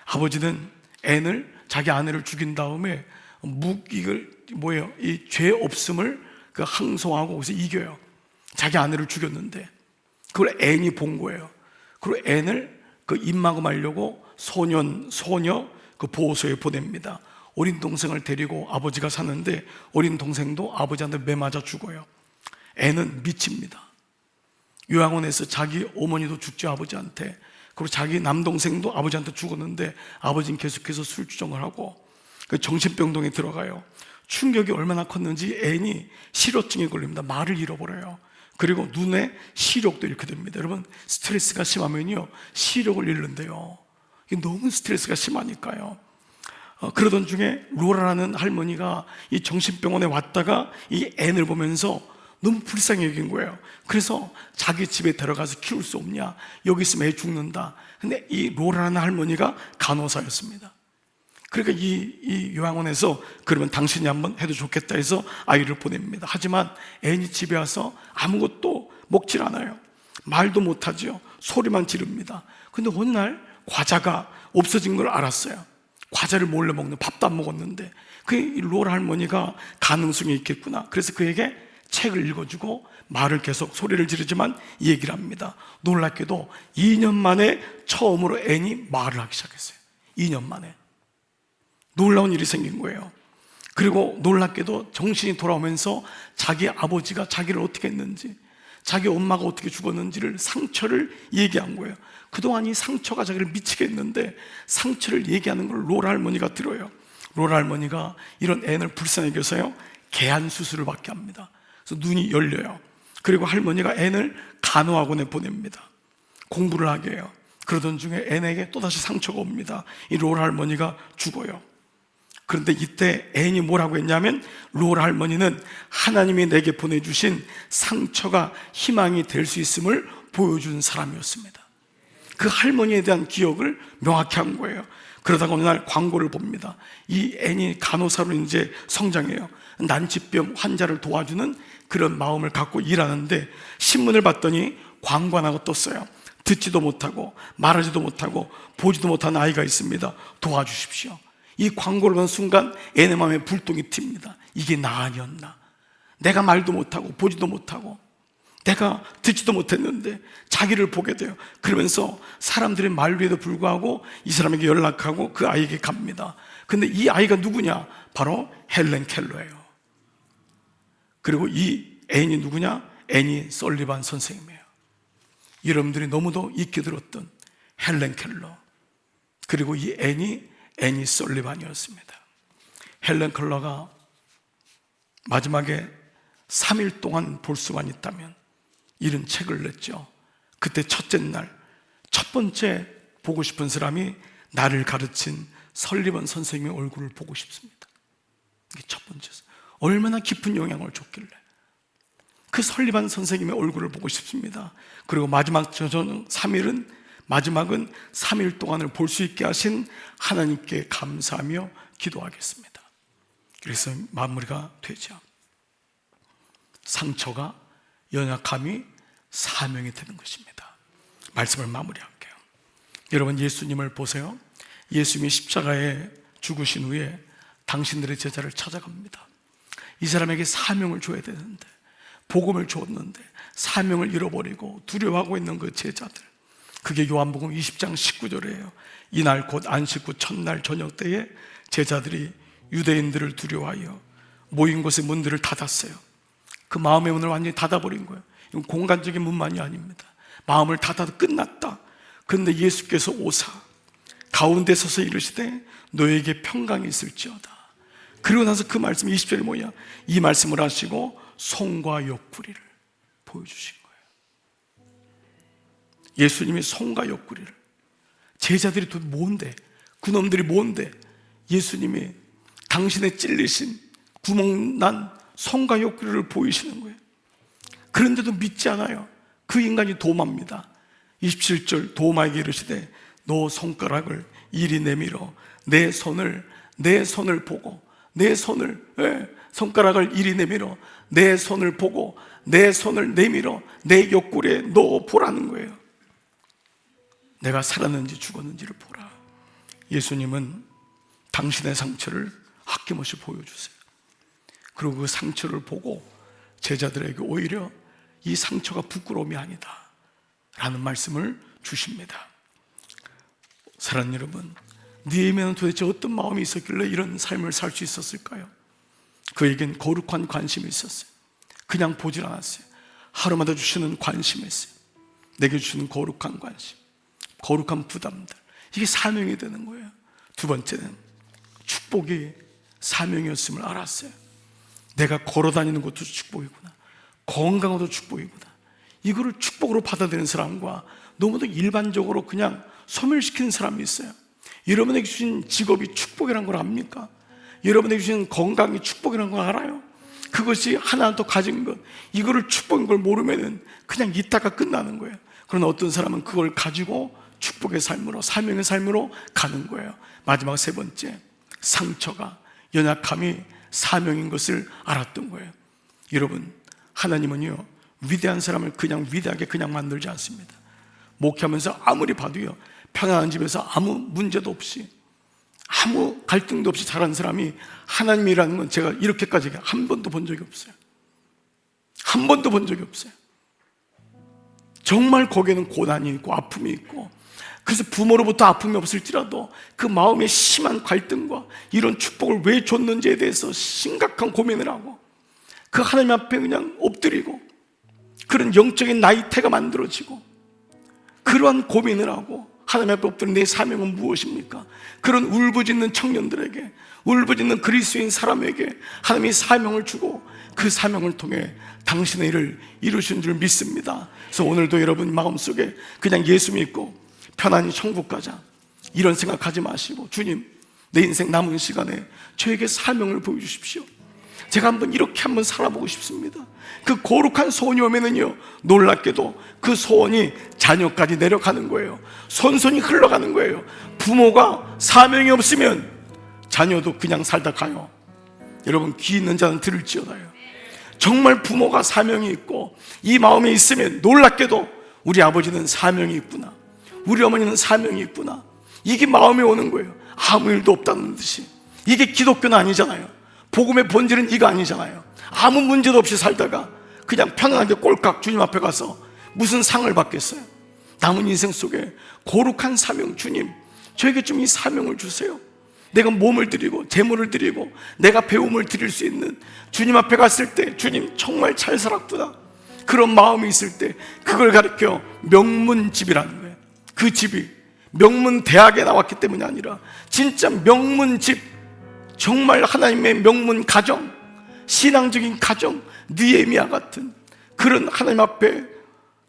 아버지는 앤을, 자기 아내를 죽인 다음에 이 죄 없음을 항소하고 거기서 이겨요. 자기 아내를 죽였는데 그걸 앤이 본 거예요. 그리고 앤을 입막음하려고 소녀 보호소에 보냅니다. 어린 동생을 데리고 아버지가 사는데 어린 동생도 아버지한테 매맞아 죽어요. 애는 미칩니다. 요양원에서 자기 어머니도 죽죠, 아버지한테. 그리고 자기 남동생도 아버지한테 죽었는데 아버지는 계속해서 술주정을 하고 정신병동에 들어가요. 충격이 얼마나 컸는지 애인이 시력증에 걸립니다. 말을 잃어버려요. 그리고 눈에 시력도 잃게 됩니다. 여러분, 스트레스가 심하면요 시력을 잃는데요. 이게 너무 스트레스가 심하니까요. 그러던 중에 로라라는 할머니가 이 정신병원에 왔다가 이 앤을 보면서 너무 불쌍히 여긴 거예요. 그래서 자기 집에 데려가서 키울 수 없냐, 여기 있으면 애 죽는다. 근데 이 로라라는 할머니가 간호사였습니다. 그러니까 이 요양원에서 그러면 당신이 한번 해도 좋겠다 해서 아이를 보냅니다. 하지만 앤이 집에 와서 아무것도 먹질 않아요. 말도 못하죠. 소리만 지릅니다. 근데 어느 날 과자가 없어진 걸 알았어요. 과자를 몰래 먹는, 밥도 안 먹었는데 그 로라 할머니가 가능성이 있겠구나. 그래서 그에게 책을 읽어주고 말을 계속 소리를 지르지만 얘기를 합니다. 놀랍게도 2년 만에 처음으로 앤이 말을 하기 시작했어요. 2년 만에 놀라운 일이 생긴 거예요. 그리고 놀랍게도 정신이 돌아오면서 자기 아버지가 자기를 어떻게 했는지, 자기 엄마가 어떻게 죽었는지를, 상처를 얘기한 거예요. 그동안 이 상처가 자기를 미치게 했는데 상처를 얘기하는 걸 로라 할머니가 들어요. 로라 할머니가 이런 앤을 불쌍히 여겨서요 개안 수술을 받게 합니다. 그래서 눈이 열려요. 그리고 할머니가 앤을 간호학원에 보냅니다. 공부를 하게 해요. 그러던 중에 앤에게 또다시 상처가 옵니다. 이 로라 할머니가 죽어요. 그런데 이때 앤이 뭐라고 했냐면, 로라 할머니는 하나님이 내게 보내주신 상처가 희망이 될 수 있음을 보여준 사람이었습니다. 그 할머니에 대한 기억을 명확히 한 거예요. 그러다가 어느 날 광고를 봅니다. 이 앤이 간호사로 이제 성장해요. 난치병 환자를 도와주는 그런 마음을 갖고 일하는데 신문을 봤더니 광고 하나가 떴어요. 듣지도 못하고 말하지도 못하고 보지도 못하는 아이가 있습니다. 도와주십시오. 이 광고를 본 순간 앤의 마음에 불똥이 튑니다. 이게 나 아니었나? 내가 말도 못하고 보지도 못하고 내가 듣지도 못했는데 자기를 보게 돼요. 그러면서 사람들의 말에도 불구하고 이 사람에게 연락하고 그 아이에게 갑니다. 근데 이 아이가 누구냐? 바로 헬렌 켈러예요. 그리고 이 앤이 누구냐? 앤이 설리반 선생님이에요. 여러분들이 너무도 익히 들었던 헬렌 켈러. 그리고 이 앤이 설리반이었습니다. 헬렌 켈러가 마지막에 3일 동안 볼 수만 있다면 이런 책을 냈죠. 그때 첫째 날, 첫 번째 보고 싶은 사람이 나를 가르친 설리반 선생님의 얼굴을 보고 싶습니다. 이게 첫 번째였어요. 얼마나 깊은 영향을 줬길래. 그 설리반 선생님의 얼굴을 보고 싶습니다. 그리고 마지막은 3일 동안을 볼 수 있게 하신 하나님께 감사하며 기도하겠습니다. 그래서 마무리가 되죠. 상처가, 연약함이 사명이 되는 것입니다. 말씀을 마무리할게요. 여러분, 예수님을 보세요. 예수님이 십자가에 죽으신 후에 당신들의 제자를 찾아갑니다. 이 사람에게 사명을 줘야 되는데, 복음을 줬는데 사명을 잃어버리고 두려워하고 있는 그 제자들, 그게 요한복음 20장 19절이에요. 이날 곧 안식 후 첫날 저녁 때에 제자들이 유대인들을 두려워하여 모인 곳의 문들을 닫았어요. 그 마음의 문을 완전히 닫아버린 거예요. 이건 공간적인 문만이 아닙니다. 마음을 닫아도 끝났다. 그런데 예수께서 오사 가운데 서서 이르시되 너에게 평강이 있을지어다. 그리고 나서 그 말씀 20절이 뭐냐? 이 말씀을 하시고 손과 옆구리를 보여주신 거예요. 예수님이 손과 옆구리를, 제자들이 또 뭔데, 그놈들이 뭔데, 예수님이 당신의 찔리신 구멍난 손과 옆구리를 보이시는 거예요. 그런데도 믿지 않아요. 그 인간이 도마입니다. 27절, 도마에게 이르시되 너 손가락을 이리 내밀어 내 손을 보고, 내 손을, 손가락을 이리 내밀어 내 손을 보고 내 손을 내밀어 내 옆구리에 넣어 보라는 거예요. 내가 살았는지 죽었는지를 보라. 예수님은 당신의 상처를 아낌없이 보여주세요. 그리고 그 상처를 보고 제자들에게 오히려 이 상처가 부끄러움이 아니다 라는 말씀을 주십니다. 사랑하는 여러분, 느헤미야는 도대체 어떤 마음이 있었길래 이런 삶을 살 수 있었을까요? 그에겐 거룩한 관심이 있었어요. 그냥 보질 않았어요. 하루마다 주시는 관심이 있어요. 내게 주시는 거룩한 관심, 거룩한 부담들, 이게 사명이 되는 거예요. 두 번째는 축복이 사명이었음을 알았어요. 내가 걸어다니는 것도 축복이구나, 건강한 것도 축복이구나. 이거를 축복으로 받아들이는 사람과 너무도 일반적으로 그냥 소멸시키는 사람이 있어요. 여러분에게 주신 직업이 축복이라는 걸 압니까? 여러분에게 주신 건강이 축복이라는 걸 알아요? 그것이 하나 더 가진 것, 이거를 축복인 걸 모르면은 그냥 있다가 끝나는 거예요. 그러나 어떤 사람은 그걸 가지고 축복의 삶으로, 사명의 삶으로 가는 거예요. 마지막 세 번째, 상처가, 연약함이 사명인 것을 알았던 거예요. 여러분, 하나님은요, 위대한 사람을 그냥 위대하게 그냥 만들지 않습니다. 목회하면서 아무리 봐도요, 평안한 집에서 아무 문제도 없이, 아무 갈등도 없이 자란 사람이 하나님이라는 건 제가 이렇게까지 한 번도 본 적이 없어요. 한 번도 본 적이 없어요. 정말 거기에는 고난이 있고 아픔이 있고, 그래서 부모로부터 아픔이 없을지라도 그 마음의 심한 갈등과 이런 축복을 왜 줬는지에 대해서 심각한 고민을 하고, 그 하나님 앞에 그냥 엎드리고, 그런 영적인 나이테가 만들어지고, 그러한 고민을 하고 하나님 앞에 엎드린 내 사명은 무엇입니까? 그런 울부짖는 청년들에게, 울부짖는 그리스도인 사람에게 하나님이 사명을 주고 그 사명을 통해 당신의 일을 이루신 줄 믿습니다. 그래서 오늘도 여러분 마음속에 그냥 예수 믿고 편안히 천국 가자, 이런 생각하지 마시고, 주님, 내 인생 남은 시간에 저에게 사명을 보여주십시오. 제가 이렇게 한번 살아보고 싶습니다. 그 거룩한 소원이 오면은요, 놀랍게도 그 소원이 자녀까지 내려가는 거예요. 손손이 흘러가는 거예요. 부모가 사명이 없으면 자녀도 그냥 살다 가요. 여러분, 귀 있는 자는 들을지어다요. 정말 부모가 사명이 있고 이 마음에 있으면 놀랍게도 우리 아버지는 사명이 있구나, 우리 어머니는 사명이 있구나, 이게 마음에 오는 거예요. 아무 일도 없다는 듯이. 이게 기독교는 아니잖아요. 복음의 본질은 이거 아니잖아요. 아무 문제도 없이 살다가 그냥 편안하게 꼴깍 주님 앞에 가서 무슨 상을 받겠어요? 남은 인생 속에 거룩한 사명, 주님, 저에게 좀 이 사명을 주세요. 내가 몸을 드리고 재물을 드리고 내가 배움을 드릴 수 있는, 주님 앞에 갔을 때 주님 정말 잘 살았구나, 그런 마음이 있을 때 그걸 가르쳐 명문집이라는 거예요. 그 집이 명문대학에 나왔기 때문이 아니라 진짜 명문집, 정말 하나님의 명문 가정, 신앙적인 가정, 느헤미야 같은 그런 하나님 앞에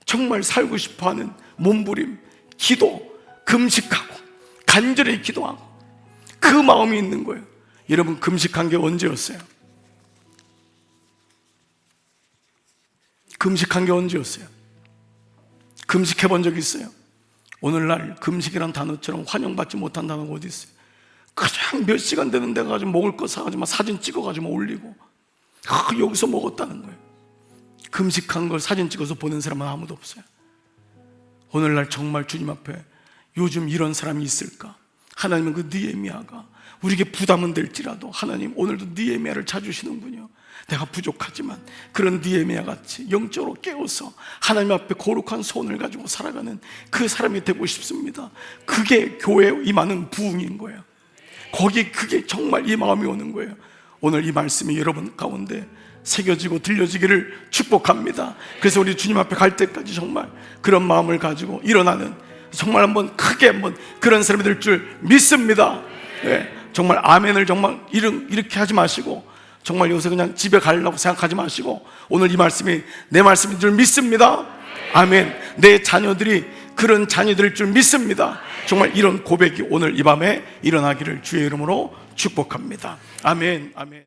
정말 살고 싶어하는 몸부림, 기도, 금식하고 간절히 기도하고 그 마음이 있는 거예요. 여러분, 금식한 게 언제였어요? 금식한 게 언제였어요? 금식해 본 적 있어요? 오늘날 금식이란 단어처럼 환영받지 못한 단어가 어디 있어요? 그냥 몇 시간 되는 데 가지고 먹을 거 사가지고 사진 찍어가지고 올리고, 여기서 먹었다는 거예요. 금식한 걸 사진 찍어서 보는 사람은 아무도 없어요. 오늘날 정말 주님 앞에 요즘 이런 사람이 있을까? 하나님은 그 느헤미야가 우리에게 부담은 될지라도 하나님 오늘도 느헤미야를 찾으시는군요. 내가 부족하지만 그런 느헤미야 같이 영적으로 깨어서 하나님 앞에 거룩한 소원을 가지고 살아가는 그 사람이 되고 싶습니다. 그게 교회에 임하는 부흥인 거예요. 거기에 그게 정말 이 마음이 오는 거예요. 오늘 이 말씀이 여러분 가운데 새겨지고 들려지기를 축복합니다. 그래서 우리 주님 앞에 갈 때까지 정말 그런 마음을 가지고 일어나는, 정말 한번 크게 한번 그런 사람이 될 줄 믿습니다. 네, 정말 아멘을 정말 이렇게 하지 마시고, 정말 여기서 그냥 집에 가려고 생각하지 마시고, 오늘 이 말씀이 내 말씀인 줄 믿습니다. 아멘. 내 자녀들이 그런 자녀들일 줄 믿습니다. 정말 이런 고백이 오늘 이 밤에 일어나기를 주의 이름으로 축복합니다. 아멘. 아멘.